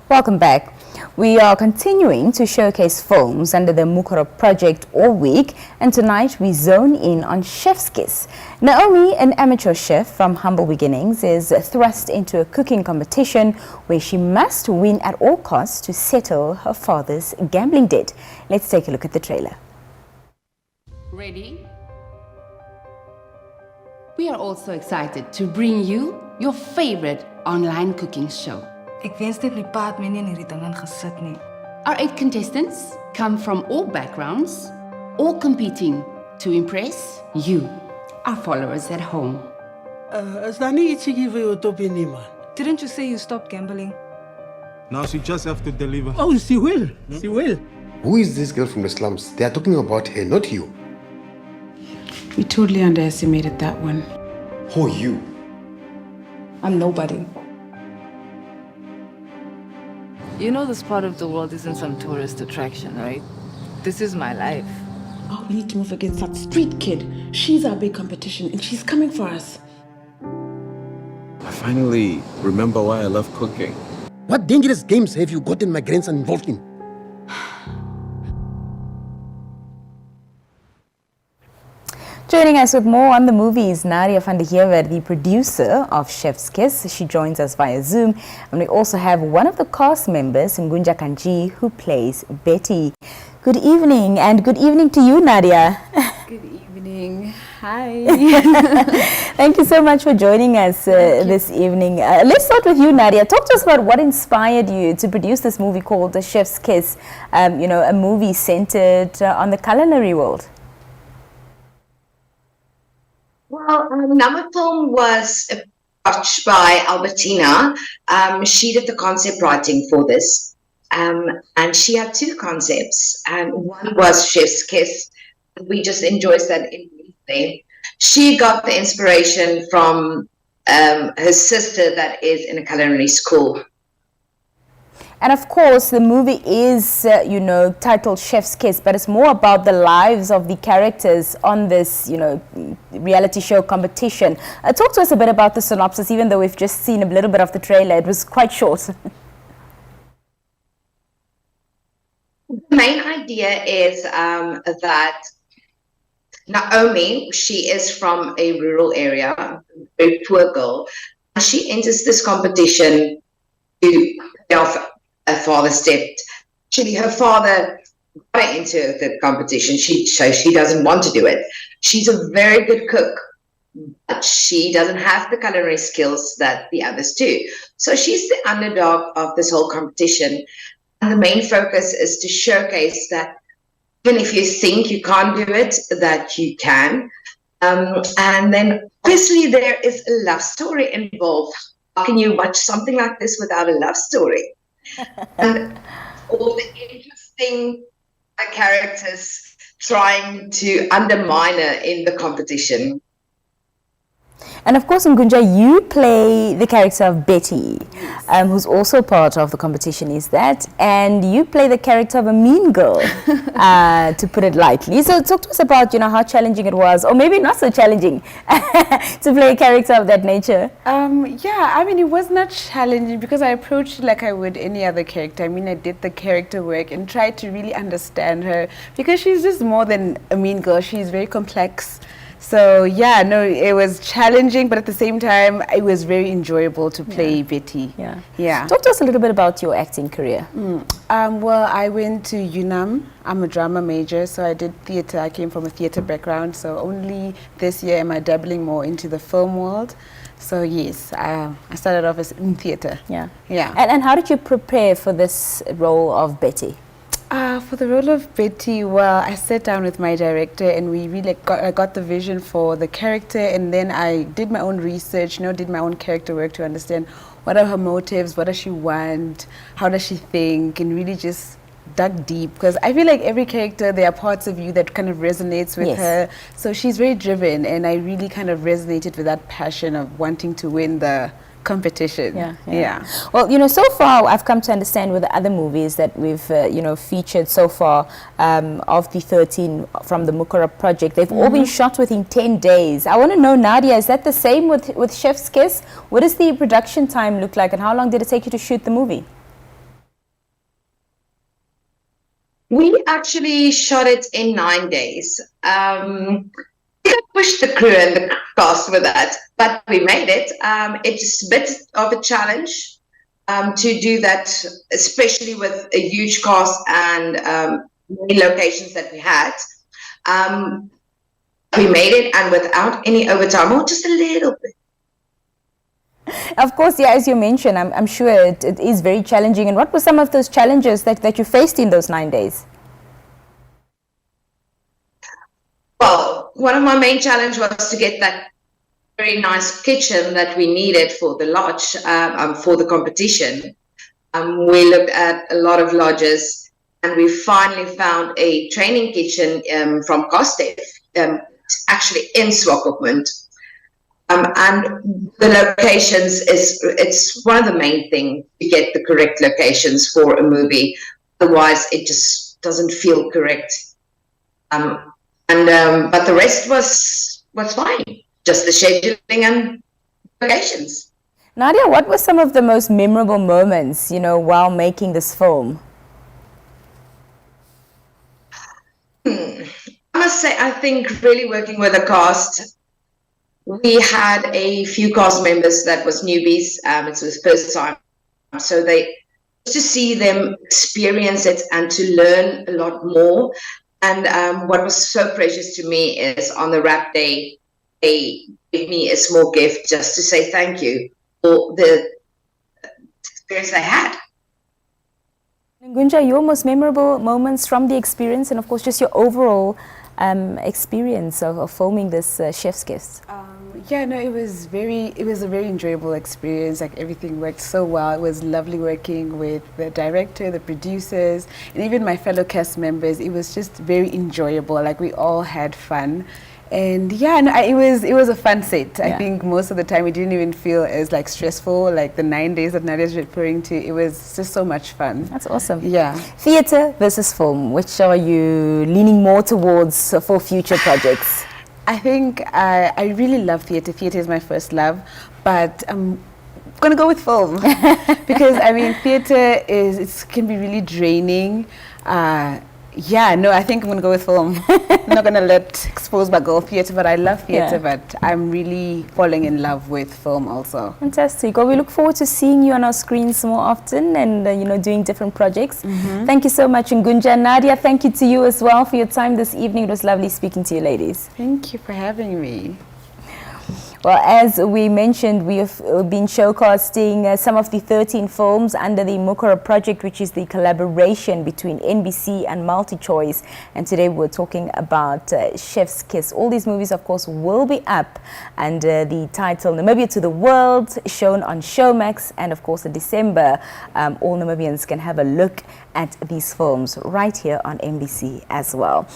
Welcome back. We are continuing to showcase films under the Mukorob Project all week, and tonight we zone in on Chef's Kiss. Naomi, an amateur chef from humble beginnings, is thrust into a cooking competition where she must win at all costs to settle her father's gambling debt. Let's take a look at the trailer. Ready? We are also excited to bring you your favorite online cooking show. Ek wens net my pa het my nie in hierdie ding ingesit nie. Our 8 contestants come from all backgrounds, all competing to impress you, our followers at home. Is daar nie iets hier vir jou op nie, man? Didn't you say you stopped gambling? Now she just have to deliver. Oh, she will. She will. Who is this girl from the slums? They are talking about her, not you. We totally underestimated that one. Who are you? I'm nobody. You know this part of the world isn't some tourist attraction, right? This is my life. Oh, we need to move against that street kid. She's our big competition and she's coming for us. I finally remember why I love cooking. What dangerous games have you gotten my grandson involved in? Joining us with more on the movie is Nadia van der Heever, the producer of Chef's Kiss. She joins us via Zoom. And we also have one of the cast members, Ngunja Kanji, who plays Betty. Good evening, and good evening to you, Nadia. Good evening. Hi. Thank you so much for joining us this evening. Let's start with you, Nadia. Talk to us about what inspired you to produce this movie called The Chef's Kiss, a movie centered on the culinary world. Well, number film was watched by Albertina. She did the concept writing for this, and she had 2 concepts. One was Chef's Kiss. We just enjoyed that immediately. She got the inspiration from her sister that is in a culinary school. And of course, the movie is, titled Chef's Kiss, but it's more about the lives of the characters on this, reality show competition. Talk to us a bit about the synopsis, even though we've just seen a little bit of the trailer. It was quite short. The main idea is that Naomi, she is from a rural area, a very poor girl. She enters this competition to her father stepped. Actually, her father got her into the competition. So she doesn't want to do it. She's a very good cook, but she doesn't have the culinary skills that the others do. So she's the underdog of this whole competition. And the main focus is to showcase that even if you think you can't do it, that you can. And then obviously there is a love story involved. How can you watch something like this without a love story? And all the interesting characters trying to undermine her in the competition. And of course, Ngunja, you play the character of Betty, who's also part of the competition, is that? And you play the character of a mean girl, to put it lightly. So talk to us about, how challenging it was, or maybe not so challenging, to play a character of that nature. It was not challenging because I approached it like I would any other character. I did the character work and tried to really understand her because she's just more than a mean girl. She's very complex. So it was challenging, but at the same time, it was very enjoyable to play Betty. Yeah. Talk to us a little bit about your acting career. Well, I went to UNAM. I'm a drama major, so I did theatre. I came from a theatre background, so only this year am I dabbling more into the film world. So yes, I started off as in theatre. Yeah. And how did you prepare for this role of Betty? For the role of Betty, well, I sat down with my director and we really I got the vision for the character, and then I did my own research, did my own character work to understand what are her motives, what does she want, how does she think, and really just dug deep, because I feel like every character, there are parts of you that kind of resonates with her. So she's very driven, and I really kind of resonated with that passion of wanting to win the competition. Yeah. Well, so far I've come to understand with the other movies that we've featured so far, of the 13 from the Mukorob Project, they've all been shot within 10 days. I want to know, Nadia, is that the same with Chef's Kiss? What does the production time look like, and how long did it take you to shoot the movie? We actually shot it in 9 days. We got pushed the crew and the cast with that, but we made it. It's a bit of a challenge to do that, especially with a huge cast and many locations that we had. We made it, and without any overtime, or just a little bit. Of course, yeah, as you mentioned, I'm sure it is very challenging. And what were some of those challenges that you faced in those 9 days? Well, one of my main challenges was to get that very nice kitchen that we needed for the lodge, for the competition. We looked at a lot of lodges, and we finally found a training kitchen from Kostev, actually in Swakopmund. And the locations it's one of the main things to get the correct locations for a movie. Otherwise, it just doesn't feel correct. But the rest was fine. Just the scheduling and locations. Nadia, what were some of the most memorable moments, while making this film? I must say, I think really working with the cast. We had a few cast members that was newbies. It was the first time. So to see them experience it and to learn a lot more. And what was so precious to me is on the wrap day, they gave me a small gift just to say thank you for the experience I had. Gunja, your most memorable moments from the experience, and of course just your overall experience of filming this Chef's Kiss? Yeah, no, it was a very enjoyable experience. Like, everything worked so well. It was lovely working with the director, the producers, and even my fellow cast members. It was just very enjoyable. Like, we all had fun. And yeah, no, it was a fun set. Yeah. I think most of the time we didn't even feel as like stressful, like the 9 days that Nadia's referring to. It was just so much fun. That's awesome. Yeah. Theatre versus film, which are you leaning more towards for future projects? I think I really love theatre. Theatre is my first love, but I'm gonna go with film because I mean theatre can be really draining. Yeah, no, I think I'm gonna go with film. I'm not gonna expose my girl theatre, but I love theatre, Yeah. but I'm really falling in love with film also. Fantastic. Well, we look forward to seeing you on our screens more often and, doing different projects. Thank you so much, Ngunja. And Nadia, thank you to you as well for your time this evening. It was lovely speaking to you, ladies. Thank you for having me. Well, as we mentioned, we have been showcasting some of the 13 films under the Mukorob Project, which is the collaboration between NBC and MultiChoice. And today we're talking about Chef's Kiss. All these movies, of course, will be up under the title Namibia to the World, shown on Showmax. And of course, in December, all Namibians can have a look at these films right here on NBC as well.